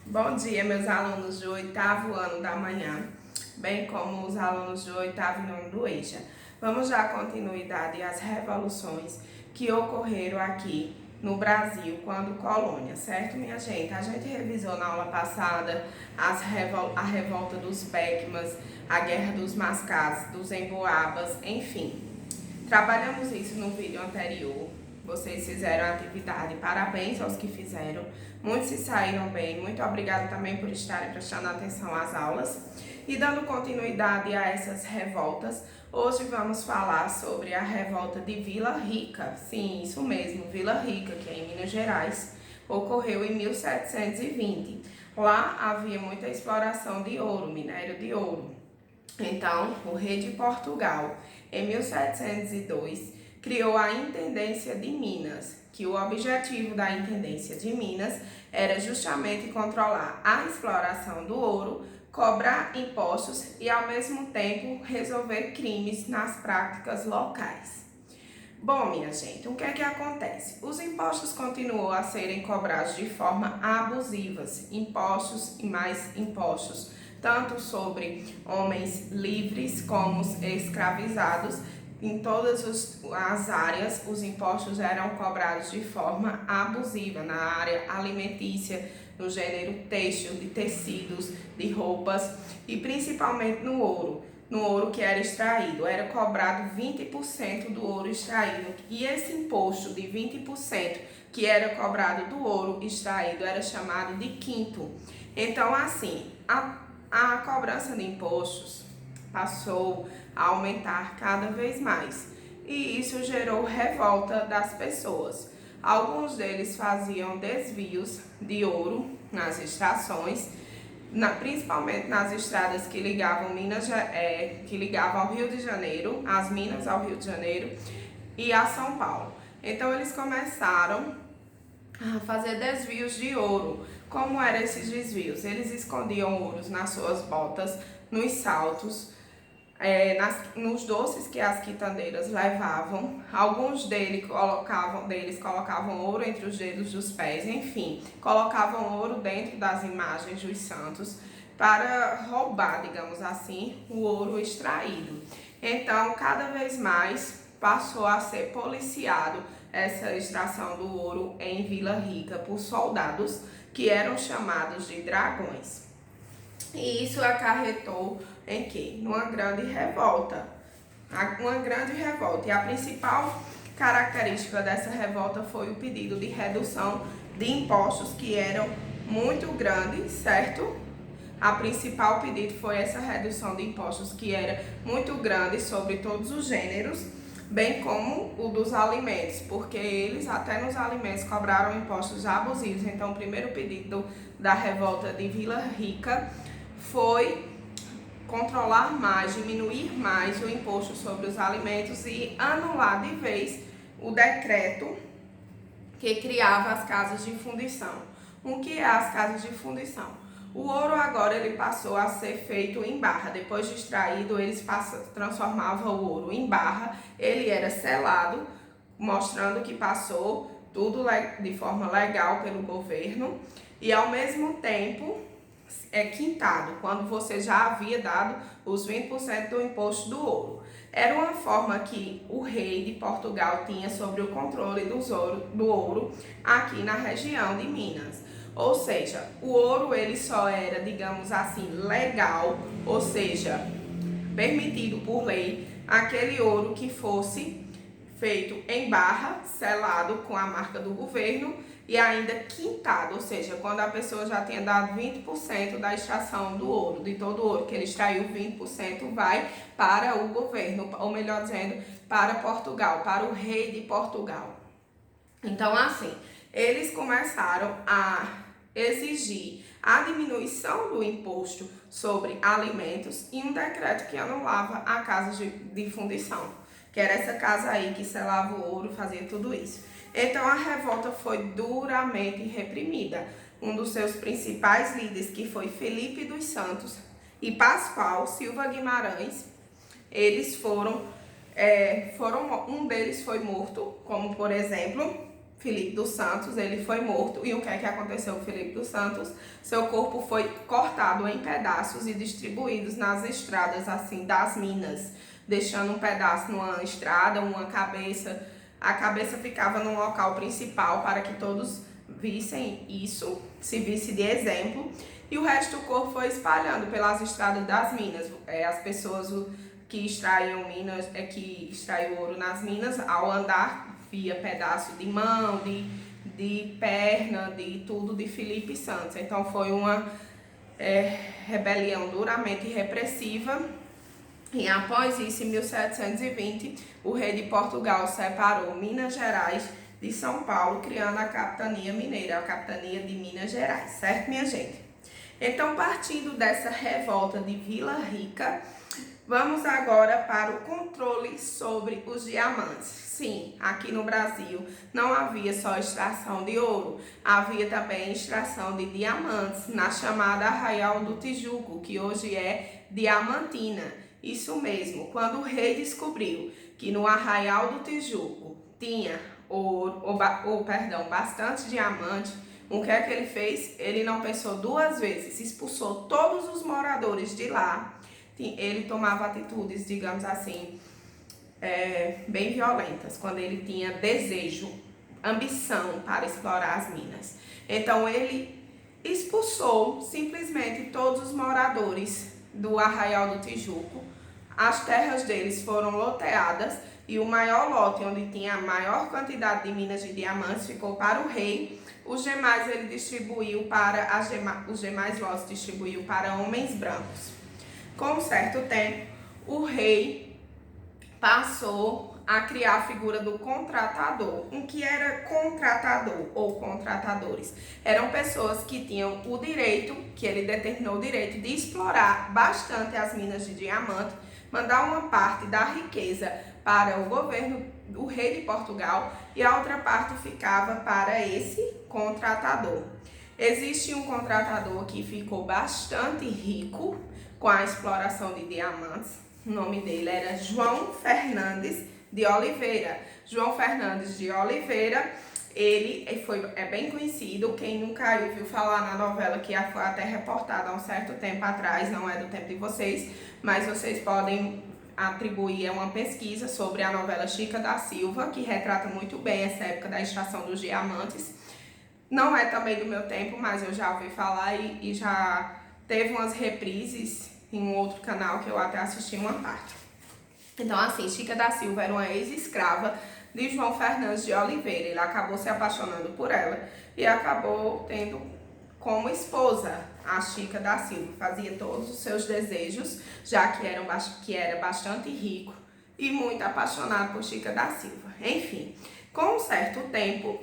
Bom dia, meus alunos do 8º ano da manhã, bem como os alunos do 8º e 9º do EJA. Vamos dar continuidade às revoluções que ocorreram aqui no Brasil quando colônia, certo, minha gente? A gente revisou na aula passada a revolta dos Beckmans, a guerra dos Mascates, dos Emboabas, enfim. Trabalhamos isso no vídeo anterior. Vocês fizeram a atividade, parabéns aos que fizeram. Muitos se saíram bem, muito obrigada também por estarem prestando atenção às aulas. E dando continuidade a essas revoltas, hoje vamos falar sobre a revolta de Vila Rica. Sim, isso mesmo, Vila Rica, que é em Minas Gerais, ocorreu em 1720. Lá havia muita exploração de ouro, minério de ouro. Então, o rei de Portugal, em 1702, criou a Intendência de Minas, que o objetivo da Intendência de Minas era justamente controlar a exploração do ouro, cobrar impostos e, ao mesmo tempo, resolver crimes nas práticas locais. Bom, minha gente, o que é que acontece? Os impostos continuam a serem cobrados de forma abusiva, impostos e mais impostos, tanto sobre homens livres como escravizados. Em todas as áreas, os impostos eram cobrados de forma abusiva, na área alimentícia, no gênero têxtil, de tecidos, de roupas e principalmente no ouro. No ouro que era extraído, era cobrado 20% do ouro extraído, e esse imposto de 20% que era cobrado do ouro extraído era chamado de quinto. Então, assim, a cobrança de impostos passou a aumentar cada vez mais, e isso gerou revolta das pessoas. Alguns deles faziam desvios de ouro nas extrações, principalmente nas estradas que ligavam que ligavam ao Rio de Janeiro, as Minas ao Rio de Janeiro e a São Paulo. Então eles começaram a fazer desvios de ouro. Como eram esses desvios? Eles escondiam ouros nas suas botas, nos saltos, nos doces que as quitandeiras levavam. Alguns deles colocavam ouro entre os dedos dos pés, enfim, colocavam ouro dentro das imagens dos santos para roubar, digamos assim, o ouro extraído. Então, cada vez mais passou a ser policiado essa extração do ouro em Vila Rica por soldados que eram chamados de dragões. E isso acarretou em quê? Numa grande revolta. E a principal característica dessa revolta foi o pedido de redução de impostos que eram muito grandes, certo? A principal pedido foi essa redução de impostos que era muito grande sobre todos os gêneros, bem como o dos alimentos, porque eles até nos alimentos cobraram impostos abusivos. Então, o primeiro pedido da revolta de Vila Rica foi controlar mais, diminuir mais o imposto sobre os alimentos e anular de vez o decreto que criava as casas de fundição. O que é as casas de fundição? O ouro agora ele passou a ser feito em barra. Depois de extraído, eles transformavam o ouro em barra. Ele era selado, mostrando que passou tudo de forma legal pelo governo. E ao mesmo tempo quintado, quando você já havia dado os 20% do imposto do ouro. Era uma forma que o rei de Portugal tinha sobre o controle do ouro aqui na região de Minas. Ou seja, o ouro ele só era, digamos assim, legal, ou seja, permitido por lei, aquele ouro que fosse feito em barra, selado com a marca do governo e ainda quintado, ou seja, quando a pessoa já tinha dado 20% da extração do ouro, de todo o ouro que ele extraiu, 20% vai para o governo, ou melhor dizendo, para Portugal, para o rei de Portugal. Então, assim, eles começaram a exigir a diminuição do imposto sobre alimentos e um decreto que anulava a casa de fundição, que era essa casa aí que selava o ouro, fazia tudo isso. Então a revolta foi duramente reprimida. Um dos seus principais líderes, que foi Felipe dos Santos e Pascoal Silva Guimarães, eles um deles foi morto, como por exemplo Filipe dos Santos, ele foi morto. E o que é que aconteceu com Filipe dos Santos? Seu corpo foi cortado em pedaços e distribuídos nas estradas assim das Minas, deixando um pedaço numa estrada, uma cabeça. A cabeça ficava no local principal para que todos vissem isso, se visse de exemplo. E o resto do corpo foi espalhando pelas estradas das Minas. As pessoas que extraíam que extraíam ouro nas minas, ao andar via pedaço de mão, de perna, de tudo de Filipe Santos. Então foi uma rebelião duramente repressiva. E após isso, em 1720, o rei de Portugal separou Minas Gerais de São Paulo, criando a capitania mineira, a capitania de Minas Gerais, certo, minha gente? Então, partindo dessa revolta de Vila Rica, vamos agora para o controle sobre os diamantes. Sim, aqui no Brasil não havia só extração de ouro, havia também extração de diamantes na chamada Arraial do Tijuco, que hoje é Diamantina. Isso mesmo, quando o rei descobriu que no Arraial do Tijuco tinha bastante diamante, o que é que ele fez? Ele não pensou duas vezes, expulsou todos os moradores de lá. Ele tomava atitudes, digamos assim, bem violentas, quando ele tinha desejo, ambição para explorar as minas. Então ele expulsou simplesmente todos os moradores do Arraial do Tijuco. As terras deles foram loteadas e o maior lote, onde tinha a maior quantidade de minas de diamantes, ficou para o rei. Os demais ele distribuiu para os demais lotes distribuiu para homens brancos. Com um certo tempo, o rei passou a criar a figura do contratador. O que era contratador ou contratadores? Eram pessoas que tinham o direito, que ele determinou o direito de explorar bastante as minas de diamante, mandar uma parte da riqueza para o governo do rei de Portugal e a outra parte ficava para esse contratador. Existe um contratador que ficou bastante rico com a exploração de diamantes. O nome dele era João Fernandes de Oliveira. João Fernandes de Oliveira, ele é bem conhecido. Quem nunca ouviu falar na novela, que foi até reportada há um certo tempo atrás, não é do tempo de vocês, mas vocês podem atribuir uma pesquisa sobre a novela Chica da Silva, que retrata muito bem essa época da extração dos diamantes. Não é também do meu tempo, mas eu já ouvi falar e já teve umas reprises em um outro canal que eu até assisti uma parte. Então, assim, Chica da Silva era uma ex-escrava de João Fernandes de Oliveira. Ele acabou se apaixonando por ela e acabou tendo como esposa a Chica da Silva. Fazia todos os seus desejos, já que era bastante rico e muito apaixonado por Chica da Silva. Enfim, com um certo tempo,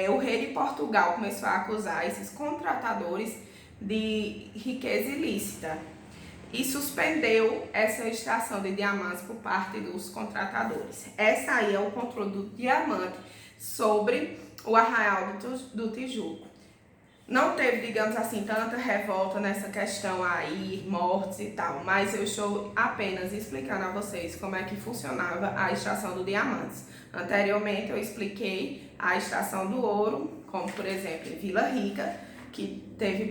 o rei de Portugal começou a acusar esses contratadores de riqueza ilícita e suspendeu essa extração de diamantes por parte dos contratadores. Essa aí é o controle do diamante sobre o Arraial do Tijuco. Não teve, digamos assim, tanta revolta nessa questão aí, mortes e tal, mas eu estou apenas explicando a vocês como é que funcionava a extração do diamantes. Anteriormente eu expliquei a extração do ouro, como por exemplo em Vila Rica, que teve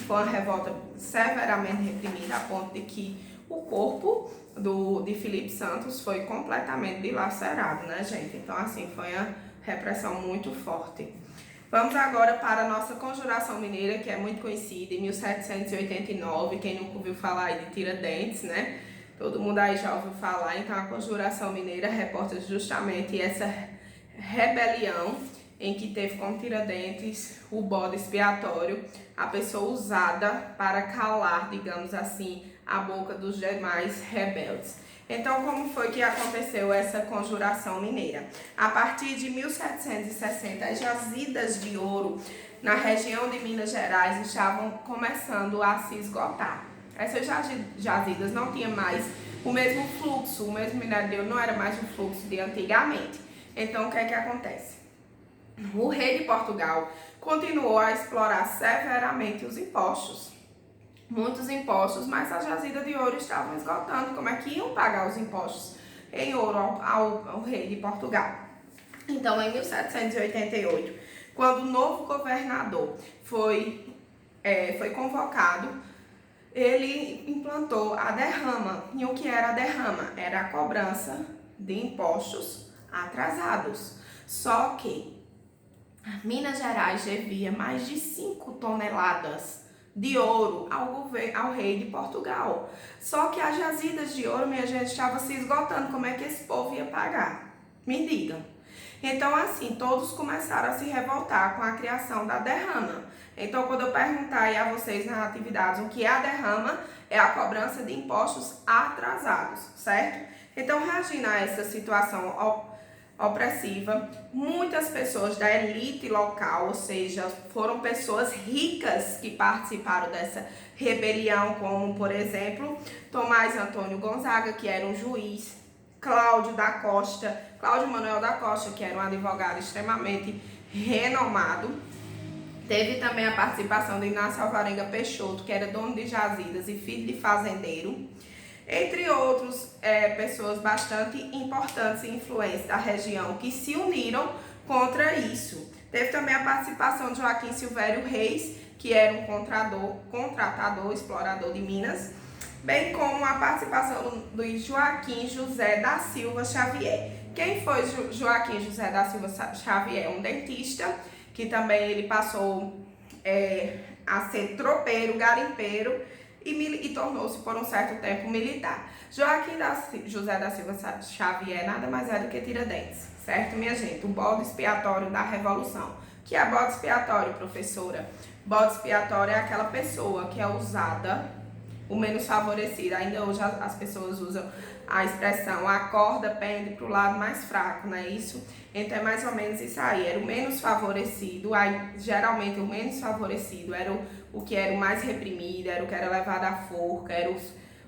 foi uma revolta severamente reprimida a ponto de que o corpo de Filipe Santos foi completamente dilacerado, né, gente? Então, assim, foi uma repressão muito forte. Vamos agora para a nossa Conjuração Mineira, que é muito conhecida, em 1789, quem nunca ouviu falar aí de Tiradentes, né? Todo mundo aí já ouviu falar. Então, a Conjuração Mineira reporta justamente essa rebelião em que teve como Tiradentes o bode expiatório, a pessoa usada para calar, digamos assim, a boca dos demais rebeldes. Então, como foi que aconteceu essa Conjuração Mineira? A partir de 1760, as jazidas de ouro na região de Minas Gerais estavam começando a se esgotar. Essas jazidas não tinham mais o mesmo fluxo, o mesmo minério de ouro não era mais o fluxo de antigamente. Então, o que é que acontece? O rei de Portugal continuou a explorar severamente os impostos. Muitos impostos, mas as jazidas de ouro estavam esgotando. Como é que iam pagar os impostos em ouro ao rei de Portugal? Então, em 1788, quando o novo governador foi convocado, ele implantou a derrama. E o que era a derrama? Era a cobrança de impostos atrasados. Só que Minas Gerais devia mais de 5 toneladas de ouro ao rei de Portugal. Só que as jazidas de ouro, minha gente, estavam se esgotando. Como é que esse povo ia pagar? Me digam. Então, assim, todos começaram a se revoltar com a criação da derrama. Então, quando eu perguntar aí a vocês nas atividades o que é a derrama, é a cobrança de impostos atrasados, certo? Então, reagindo a essa situação opressiva, muitas pessoas da elite local, ou seja, foram pessoas ricas que participaram dessa rebelião, como, por exemplo, Tomás Antônio Gonzaga, que era um juiz, Cláudio Manuel da Costa, que era um advogado extremamente renomado. Teve também a participação de Inácio Alvarenga Peixoto, que era dono de jazidas e filho de fazendeiro, entre outros pessoas bastante importantes e influentes da região que se uniram contra isso. Teve também a participação de Joaquim Silvério Reis, que era um contratador, explorador de Minas, bem como a participação do Joaquim José da Silva Xavier. Quem foi Joaquim José da Silva Xavier? Um dentista, que também ele passou a ser tropeiro, garimpeiro e tornou-se por um certo tempo militar. Joaquim José da Silva Xavier nada mais é do que Tiradentes, certo, minha gente? O bode expiatório da Revolução. O que é bode expiatório, professora? Bode expiatório é aquela pessoa que é usada, o menos favorecido. Ainda hoje as pessoas usam a expressão a corda pende para o lado mais fraco, não é isso? Então é mais ou menos isso aí, era o menos favorecido, aí, geralmente o menos favorecido era o que era o mais reprimido, era o que era levado à forca, era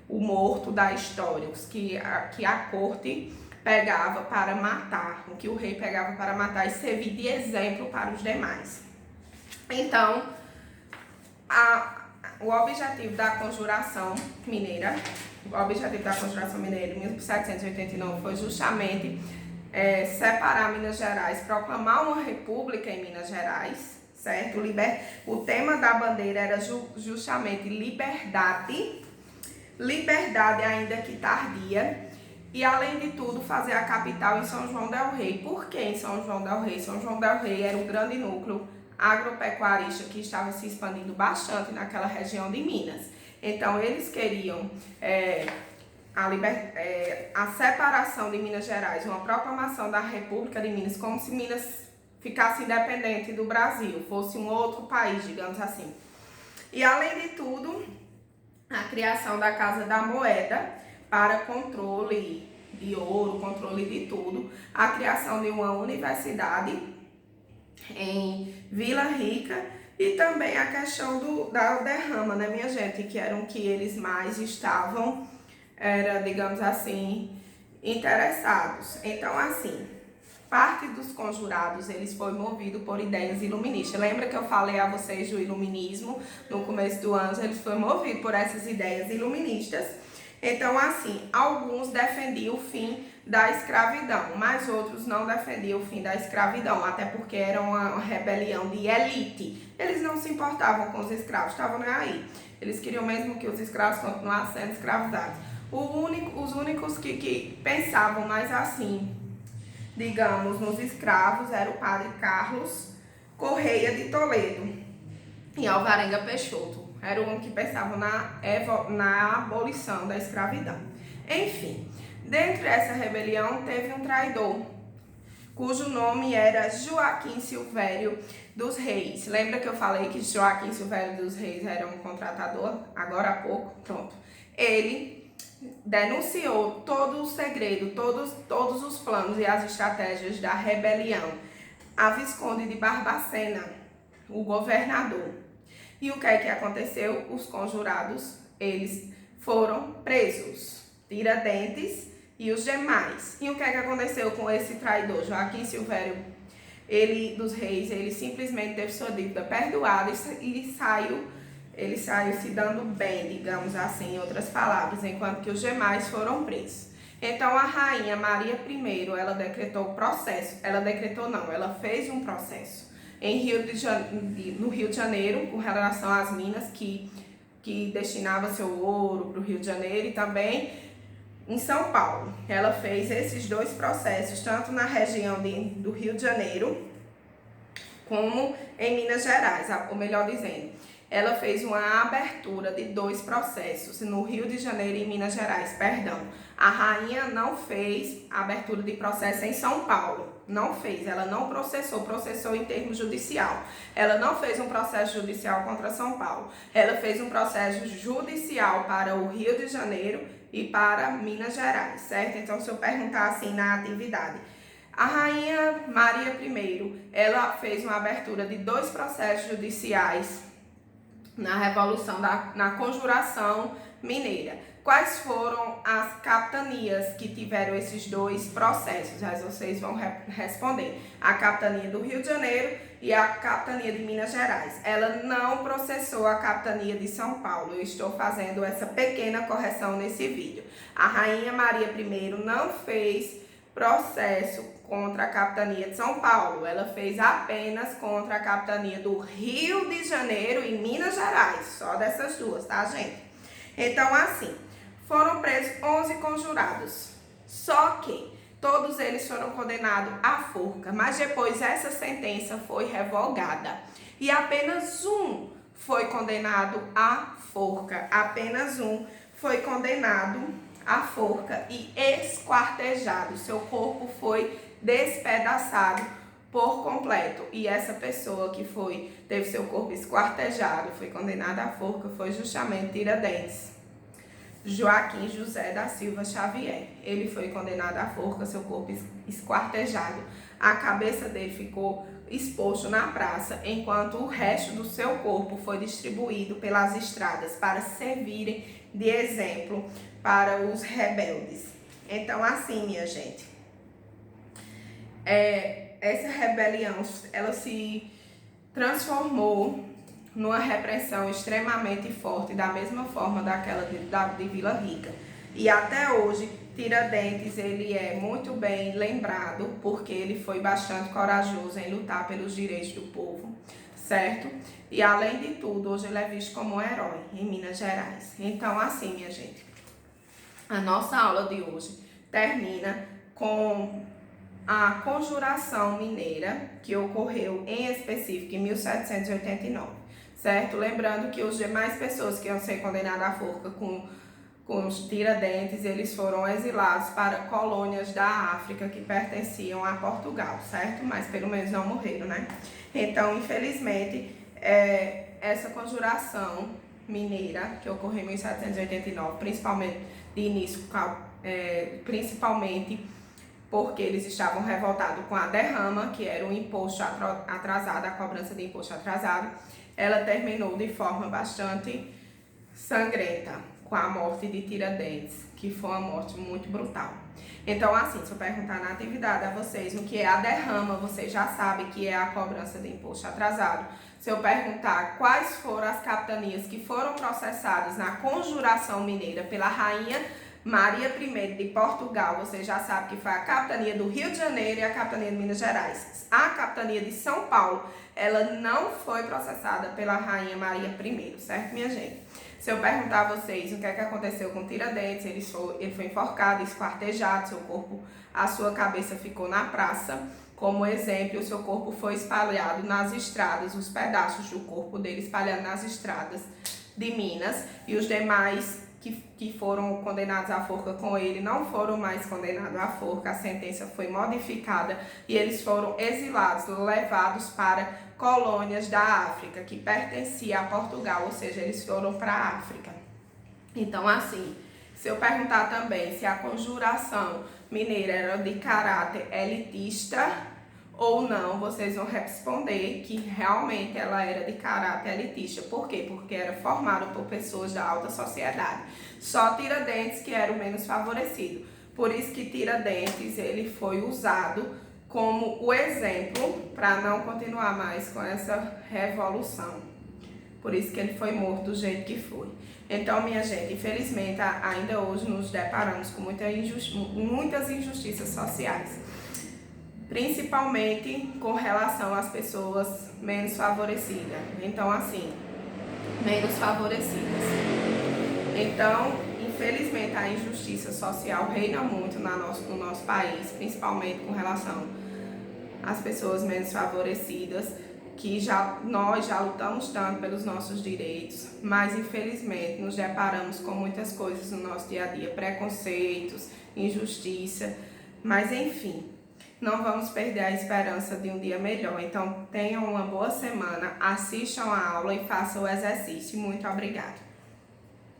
o morto da história, os que a corte pegava para matar, o que o rei pegava para matar e servir de exemplo para os demais. Então, o objetivo da Conjuração Mineira, em 1789 foi justamente separar Minas Gerais, proclamar uma república em Minas Gerais, certo? O tema da bandeira era justamente liberdade ainda que tardia, e além de tudo fazer a capital em São João del Rei. Por que em São João del Rei? São João del Rei era um grande núcleo agropecuarista que estava se expandindo bastante naquela região de Minas. Então eles queriam a separação de Minas Gerais, uma proclamação da República de Minas, como se Minas ficasse independente do Brasil, fosse um outro país, digamos assim. E além de tudo, a criação da Casa da Moeda para controle de ouro, controle de tudo, a criação de uma universidade em Vila Rica e também a questão da derrama, né, minha gente, que eram o que eles mais estavam, digamos assim, interessados. Então, assim, parte dos conjurados, eles foram movidos por ideias iluministas. Lembra que eu falei a vocês do iluminismo no começo do ano? Eles foram movidos por essas ideias iluministas. Então, assim, alguns defendiam o fim da escravidão, mas outros não defendiam o fim da escravidão, até porque era uma rebelião de elite. Eles não se importavam com os escravos, estavam nem aí. Eles queriam mesmo que os escravos continuassem sendo escravizados. Os únicos que pensavam mais assim, digamos, nos escravos, era o padre Carlos Correia de Toledo e Alvarenga Peixoto. Era o único que pensava na abolição da escravidão. Enfim, dentro dessa rebelião teve um traidor, cujo nome era Joaquim Silvério dos Reis. Lembra que eu falei que Joaquim Silvério dos Reis era um contratador? Agora há pouco, pronto. Ele denunciou todo o segredo, todos os planos e as estratégias da rebelião a Visconde de Barbacena, o governador. E o que é que aconteceu? Os conjurados, eles foram presos, Tiradentes e os demais. E o que é que aconteceu com esse traidor, Joaquim Silvério dos Reis? Ele simplesmente teve sua dívida perdoada e ele saiu se dando bem, digamos assim, em outras palavras, enquanto que os demais foram presos. Então, a rainha Maria I, ela decretou o processo. Ela decretou não, ela fez um processo no Rio de Janeiro, com relação às minas que destinava seu ouro para o Rio de Janeiro, e também em São Paulo. Ela fez esses dois processos, tanto na região do Rio de Janeiro, como em Minas Gerais, ou melhor dizendo, ela fez uma abertura de dois processos no Rio de Janeiro e em Minas Gerais, perdão. A rainha não fez a abertura de processo em São Paulo, não fez, ela não processou em termo judicial. Ela não fez um processo judicial contra São Paulo, ela fez um processo judicial para o Rio de Janeiro e para Minas Gerais, certo? Então, se eu perguntar assim na atividade, a rainha Maria I, ela fez uma abertura de dois processos judiciais na Revolução, na Conjuração Mineira. Quais foram as capitanias que tiveram esses dois processos? Aí vocês vão responder. A capitania do Rio de Janeiro e a capitania de Minas Gerais. Ela não processou a capitania de São Paulo. Eu estou fazendo essa pequena correção nesse vídeo. A rainha Maria I não fez processo contra a capitania de São Paulo. Ela fez apenas contra a capitania do Rio de Janeiro e Minas Gerais. Só dessas duas, tá, gente? Então, assim, foram presos 11 conjurados. Só que todos eles foram condenados à forca. Mas depois essa sentença foi revogada. E apenas um foi condenado à forca. Apenas um foi condenado à forca e esquartejado. Seu corpo foi despedaçado por completo. E essa pessoa que teve seu corpo esquartejado, foi condenada à forca, foi justamente Tiradentes Joaquim José da Silva Xavier. Ele foi condenado à forca, seu corpo esquartejado. A cabeça dele ficou exposto na praça, enquanto o resto do seu corpo foi distribuído pelas estradas para servirem de exemplo para os rebeldes. Então, assim, minha gente, essa rebelião, ela se transformou numa repressão extremamente forte, da mesma forma daquela de Vila Rica. E até hoje, Tiradentes, ele é muito bem lembrado, porque ele foi bastante corajoso em lutar pelos direitos do povo, certo? E além de tudo, hoje ele é visto como um herói em Minas Gerais. Então, assim, minha gente, a nossa aula de hoje termina com a Conjuração Mineira, que ocorreu em específico em 1789, certo? Lembrando que os demais pessoas que iam ser condenadas à forca com os Tiradentes, eles foram exilados para colônias da África que pertenciam a Portugal, certo? Mas pelo menos não morreram, né? Então, infelizmente, essa Conjuração Mineira, que ocorreu em 1789, principalmente de início, principalmente porque eles estavam revoltados com a derrama, que era o imposto atrasado, a cobrança de imposto atrasado, ela terminou de forma bastante sangrenta, com a morte de Tiradentes, que foi uma morte muito brutal. Então, assim, se eu perguntar na atividade a vocês o que é a derrama, vocês já sabem que é a cobrança de imposto atrasado. Se eu perguntar quais foram as capitanias que foram processadas na Conjuração Mineira pela rainha Maria I de Portugal, você já sabe que foi a capitania do Rio de Janeiro e a capitania de Minas Gerais. A capitania de São Paulo, ela não foi processada pela rainha Maria I, certo, minha gente? Se eu perguntar a vocês o que é que aconteceu com Tiradentes, ele foi enforcado, esquartejado, a sua cabeça ficou na praça. Como exemplo, o seu corpo foi espalhado nas estradas, os pedaços do corpo dele espalhados nas estradas de Minas, e os demais que foram condenados à forca com ele não foram mais condenados à forca. A sentença foi modificada e eles foram exilados, levados para colônias da África que pertencia a Portugal, ou seja, eles foram para a África. Então, assim, se eu perguntar também se a Conjuração Mineira era de caráter elitista ou não, vocês vão responder que realmente ela era de caráter elitista. Por quê? Porque era formada por pessoas da alta sociedade. Só Tiradentes que era o menos favorecido. Por isso que Tiradentes, ele foi usado como o exemplo para não continuar mais com essa revolução, por isso que ele foi morto do jeito que foi. Então, minha gente, infelizmente, ainda hoje nos deparamos com muitas injustiças sociais, principalmente com relação às pessoas menos favorecidas. Então, assim, menos favorecidas. Então, infelizmente, a injustiça social reina muito no nosso país, principalmente com relação às pessoas menos favorecidas, que nós já lutamos tanto pelos nossos direitos, mas infelizmente nos deparamos com muitas coisas no nosso dia a dia, preconceitos, injustiça, mas enfim, não vamos perder a esperança de um dia melhor. Então tenham uma boa semana, assistam a aula e façam o exercício. Muito obrigada.